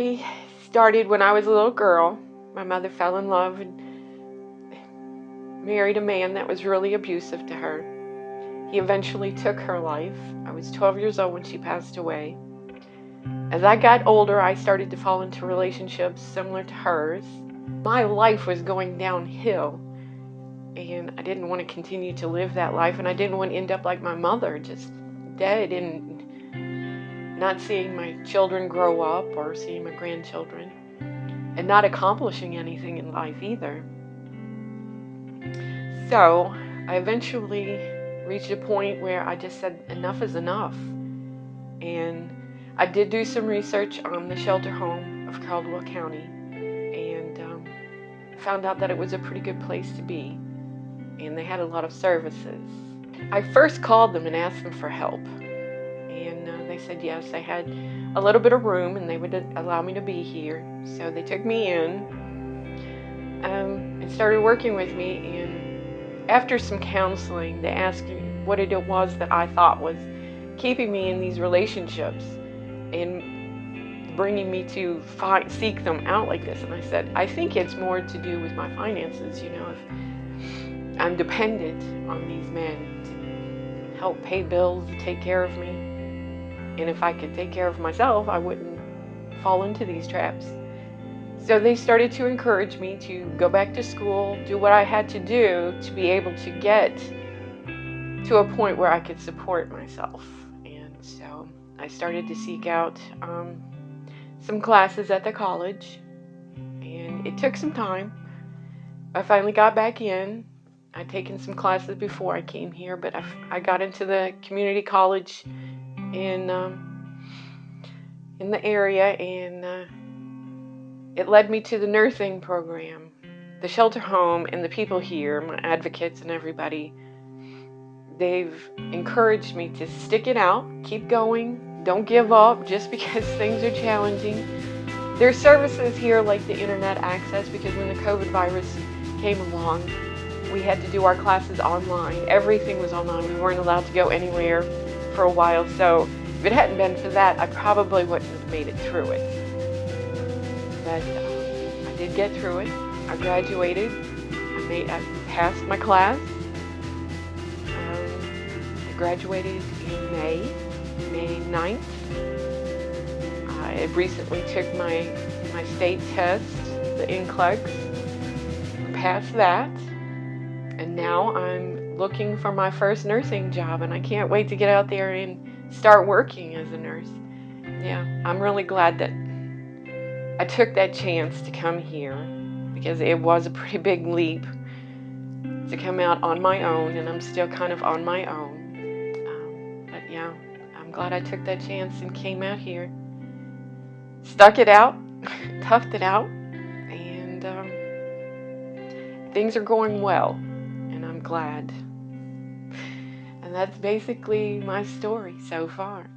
story started when I was a little girl. My mother fell in love and married a man that was really abusive to her. He eventually took her life. I was 12 years old when she passed away. As I got older, I started to fall into relationships similar to hers. My life was going downhill, and I didn't want to continue to live that life, and I didn't want to end up like my mother, just dead and not seeing my children grow up or seeing my grandchildren, and not accomplishing anything in life either. So I eventually reached a point where I just said enough is enough. And I did do some research on the shelter home of Caldwell County, and found out that it was a pretty good place to be, and they had a lot of services. I first called them and asked them for help, and they said yes, they had a little bit of room and they would allow me to be here. So they took me in and started working with me, and after some counseling, they asked me what it was that I thought was keeping me in these relationships and bringing me to seek them out like this. And I said, I think it's more to do with my finances. If I'm dependent on these men to help pay bills, take care of me, and if I could take care of myself, I wouldn't fall into these traps. So they started to encourage me to go back to school, do what I had to do to be able to get to a point where I could support myself. And so I started to seek out some classes at the college, and it took some time. I finally got back in. I'd taken some classes before I came here, but I got into the community college in the area, and it led me to the nursing program. The shelter home and the people here, my advocates and everybody, they've encouraged me to stick it out, keep going, don't give up just because things are challenging. There's services here like the internet access, because when the COVID virus came along, we had to do our classes online. Everything was online. We weren't allowed to go anywhere for a while. So if it hadn't been for that, I probably wouldn't have made it through it. But I did get through it. I graduated. I passed my class. I graduated in May 9th. I recently took my state test, the NCLEX, passed that, and now I'm looking for my first nursing job, and I can't wait to get out there and start working as a nurse. Yeah, I'm really glad that I took that chance to come here, because it was a pretty big leap to come out on my own, and I'm still kind of on my own. But yeah, I'm glad I took that chance and came out here. Stuck it out, toughed it out, and things are going well, and I'm glad. And that's basically my story so far.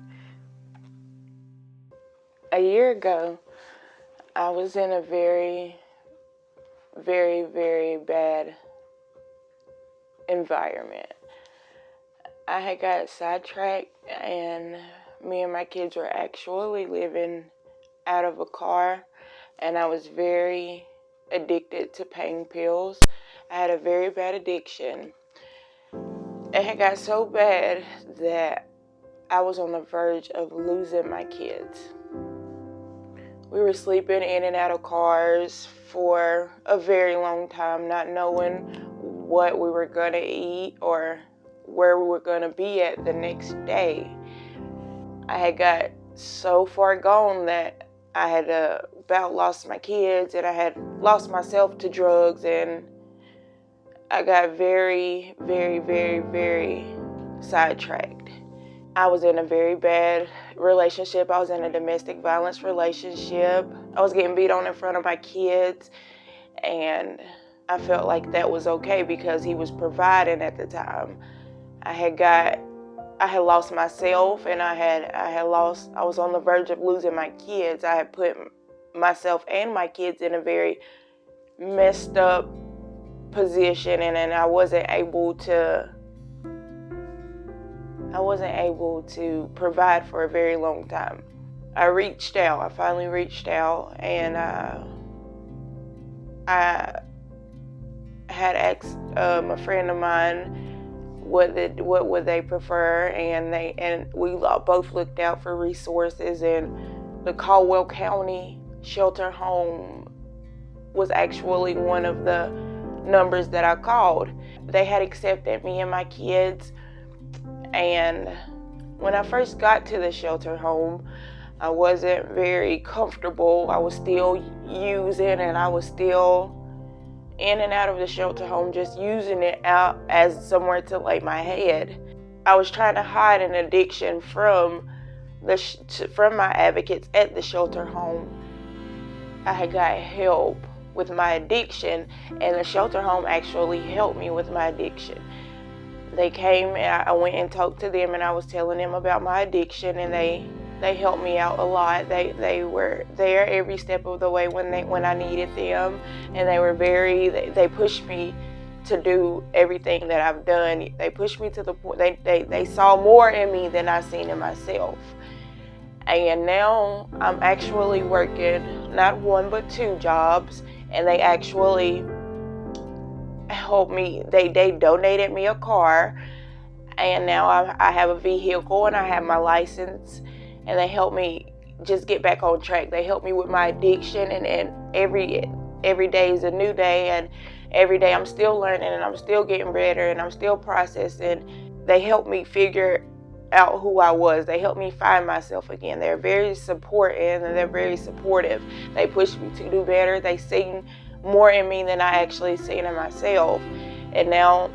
A year ago, I was in a very, very, very bad environment. I had got sidetracked, and me and my kids were actually living out of a car, and I was very addicted to pain pills. I had a very bad addiction. It had got so bad that I was on the verge of losing my kids. We were sleeping in and out of cars for a very long time, not knowing what we were going to eat or where we were going to be at the next day. I had got so far gone that I had about lost my kids, and I had lost myself to drugs, and I got very, very, very, very sidetracked. I was in a very bad relationship. I was in a domestic violence relationship. I was getting beat on in front of my kids, and I felt like that was okay because he was providing at the time. I had lost myself, and I was on the verge of losing my kids. I had put myself and my kids in a very messed up position, and I wasn't able to provide for a very long time. I reached out. I finally reached out, and I had asked a friend of mine what would they prefer, and we both looked out for resources, and the Caldwell County shelter home was actually one of the numbers that I called. They had accepted me and my kids, and when I first got to the shelter home, I wasn't very comfortable. I was still using, and I was still in and out of the shelter home, just using it out as somewhere to lay my head. I was trying to hide an addiction from my advocates at the shelter home. I had got help with my addiction, and the shelter home actually helped me with my addiction. They came, and I went and talked to them, and I was telling them about my addiction, and they helped me out a lot. They were there every step of the way when I needed them, and they pushed me to do everything that I've done. They pushed me to the point they saw more in me than I seen in myself. And now I'm actually working not one but 2 jobs, and they actually helped me. They donated me a car, and now I have a vehicle and I have my license, and they help me just get back on track. They help me with my addiction, and every day is a new day, and every day I'm still learning, and I'm still getting better, and I'm still processing. They help me figure out who I was. They helped me find myself again. They're very supportive, and they're very supportive. They push me to do better. They seen more in me than I actually seen in myself. And now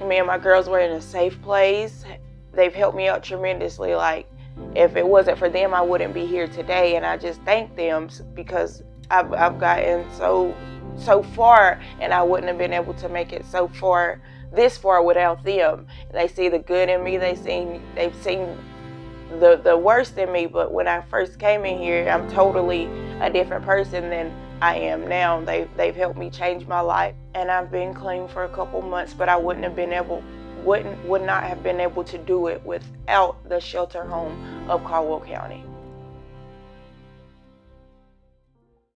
me and my girls were in a safe place. They've helped me out tremendously. Like, if it wasn't for them, I wouldn't be here today. And I just thank them, because I've gotten so far, and I wouldn't have been able to make it this far without them. They see the good in me. They've seen the worst in me. But when I first came in here, I'm totally a different person than I am now. They've helped me change my life, and I've been clean for a couple months, but I would not have been able to do it without the shelter home of Caldwell County.